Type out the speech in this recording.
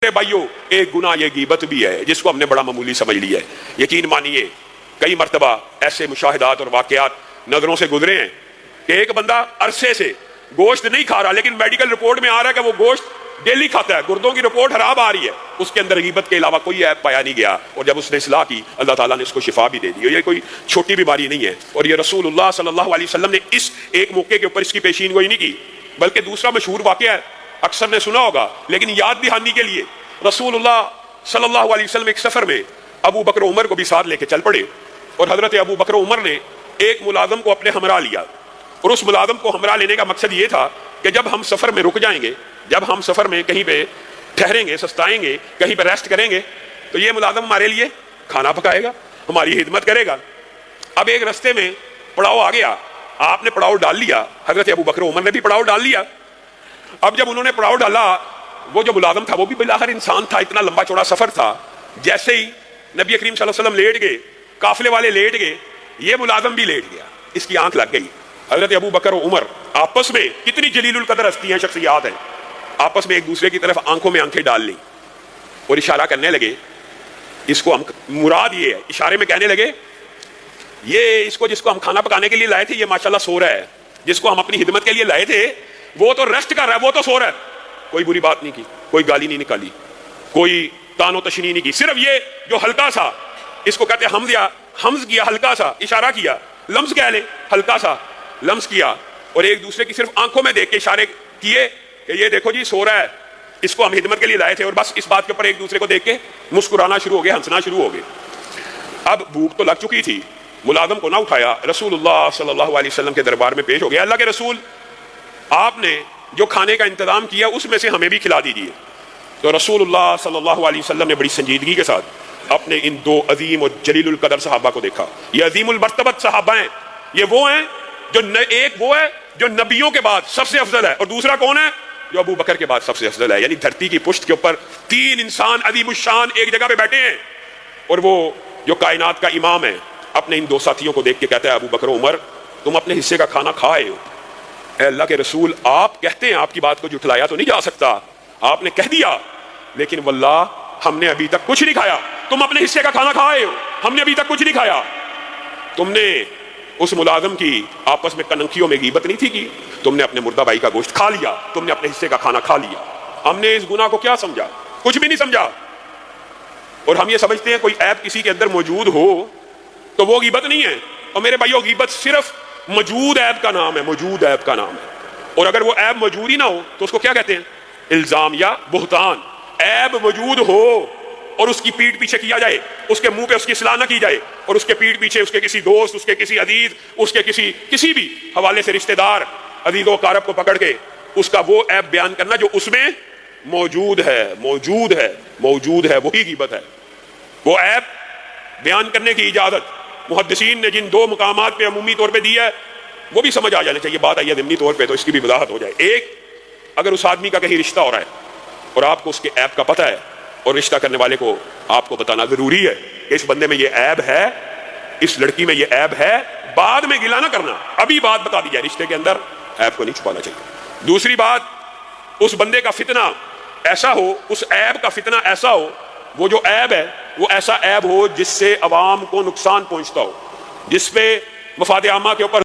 भाइयों, एक गुनाह ये गीबत भी है जिसको हमने बड़ा मामूली समझ लिया है। यकीन मानिए कई मरतबा ऐसे मुशाहिदात और वाकयात नजरों से गुजरे हैं कि एक बंदा अरसे से गोश्त नहीं खा रहा, लेकिन मेडिकल रिपोर्ट में आ रहा है कि वो गोश्त डेली खाता है, गुर्दों की रिपोर्ट खराब आ रही है, उसके अंदर गीबत के अलावा कोई ऐप पाया नहीं गया। और जब उसने इस्लाह की, अल्लाह ताला ने उसको शिफा भी दे दी। ये कोई छोटी बीमारी नहीं है। और ये रसूलुल्लाह सल्लल्लाहु अलैहि वसल्लम ने इस एक मौके के ऊपर इसकी पेशीन गोई नहीं की, बल्कि दूसरा मशहूर वाकया है, अक्सर ने सुना होगा, लेकिन याद दहानी के लिए रसूलुल्लाह सल्लल्लाहु अलैहि वसल्लम एक सफर में अबू बकर उमर को भी साथ लेके चल पड़े। और हजरत अबू बकर उमर ने एक मुलाजम को अपने हमरा लिया, और उस मुलाजम को हमरा लेने का मकसद ये था कि जब हम सफर में रुक जाएंगे, जब हम सफर में कहीं पे ठहरेंगे, सस्ताएंगे, कहीं पे रेस्ट करेंगे, तो ये मुलाजम हमारे लिए खाना पकाएगा, हमारी खिदमत करेगा। अब एक रास्ते में पड़ाव आ गया, आपने पड़ाव डाल लिया, हजरत अबू बकर उमर ने भी पड़ाव डाल लिया। अब जब उन्होंने पड़ाव डाला, वो जो मुलाजम था वो भी बिलाखिर इंसान था, इतना लंबा चौड़ा सफर था। जैसे ही नबी करीम सल्लल्लाहु अलैहि वसल्लम लेट गए, काफिले वाले लेट गए, ये मुलाजम भी लेट गया, इसकी आंख लग गई। हजरत अबू बकर और उमर आपस में, कितनी जलीलुल कदर हस्ती हैं, शख्सियात हैं, आपस में एक दूसरे की तरफ आंखों में आंखें डाल ली और इशारा करने लगे। इसको हम, मुराद ये है, इशारे में कहने लगे, ये इसको जिसको हम खाना पकाने के लिए लाए थे, ये माशाल्लाह सो रहा है। जिसको हम अपनी खिदमत के लिए लाए थे वो तो रेस्ट कर रहा है, वो तो सो रहा है। कोई बुरी बात नहीं की, कोई गाली नहीं निकाली, कोई तानो तशनी नहीं की, सिर्फ ये जो हल्का सा, इसको कहते हैं हमज किया, हल्का सा इशारा किया, लम्स कह ले, हल्का सा लम्स किया, और एक दूसरे की सिर्फ आंखों में देख के इशारे किए कि ये देखो जी सो रहा है, इसको हम खिदमत के लिए लाए थे। और बस इस बात के ऊपर एक दूसरे को देख के मुस्कुराना शुरू हो गए, हंसना शुरू हो गए। अब भूख तो लग चुकी थी, मुलाजम को ना उठाया, रसूलुल्लाह सल्लल्लाहु अलैहि वसल्लम के दरबार में पेश हो गया। अल्लाह के रसूल, आपने जो खाने का इंतजाम किया उसमें से हमें भी खिला दीजिए। तो रसूलुल्लाह सल्लल्लाहु अलैहि वसल्लम ने बड़ी संजीदगी के साथ अपने इन दो अजीम और जलीलुल कदर सहाबा को देखा। ये अजीमुल मर्तबत सहाबा हैं, ये वो हैं जो एक वो है जो नबियों के बाद सबसे अफजल है, और दूसरा कौन है जो अबू बकर के बाद सबसे अफजल है। यानी धरती की पुष्ट के ऊपर तीन इंसान अजीमुशान एक जगह पे बैठे हैं, और वो जो कायनात का इमाम है अपने इन दो साथियों को देख के कहता है, अबू बकर उमर, तुम अपने हिस्से का खाना खाए हो। अल्लाह के रसूल, आप कहते हैं, आपकी बात को जुटलाया तो नहीं जा सकता, आपने कह दिया, लेकिन वल्लाह हमने अभी तक कुछ नहीं खाया। तुम अपने हिस्से का खाना खाए हो, हमने अभी तक कुछ नहीं खाया। तुमने उस मुलाजम की आपस में कनंखियों में गीबत नहीं थी की, तुमने अपने मुर्दा भाई का गोश्त खा लिया, तुमने अपने हिस्से का खाना खा लिया। हमने इस गुनाह को क्या समझा? कुछ भी नहीं समझा। और हम ये समझते हैं कोई ऐप किसी के अंदर मौजूद हो तो वो गीबत नहीं है। और मेरे भाइयों, गीबत सिर्फ मौजूद ऐप का नाम है, मौजूद ऐप का नाम है। और अगर वो ऐप मौजूद ही ना हो तो उसको क्या कहते हैं? इल्जाम या बुहतान। ऐप मौजूद हो और उसकी पीठ पीछे किया जाए, उसके मुंह पे उसकी सलाह न की जाए, और उसके पीठ पीछे उसके किसी दोस्त, उसके किसी अजीज, उसके किसी भी हवाले से रिश्तेदार अजीजों कारब को पकड़ के उसका वो ऐप बयान करना जो उसमें मौजूद है, मौजूद है, मौजूद है, वही गीबत है। वो ऐप बयान करने की इजाजत मुहद्दिसीन ने जिन दो मुकामात पे अमूमी तौर पे दी है, वो भी समझ आ जाना चाहिए। बात आई है ज़िमनी तौर पे तो इसकी भी वजाहत हो जाए। एक, अगर उस आदमी का कहीं रिश्ता हो रहा है और आपको उसके ऐप का पता है, और रिश्ता करने वाले को आपको बताना जरूरी है कि इस बंदे में ये ऐब है, इस लड़की में ये ऐब है, बाद में गिला ना करना, अभी बात बता दी जाए। रिश्ते के अंदर ऐब को नहीं छुपाना चाहिए। दूसरी बात, उस बंदे का फितना ऐसा हो, उस ऐब का फितना ऐसा हो, वो जो ऐब है वो ऐसा ऐब हो जिससे अवाम को नुकसान पहुंचता हो, जिसपे मफाद आमा के ऊपर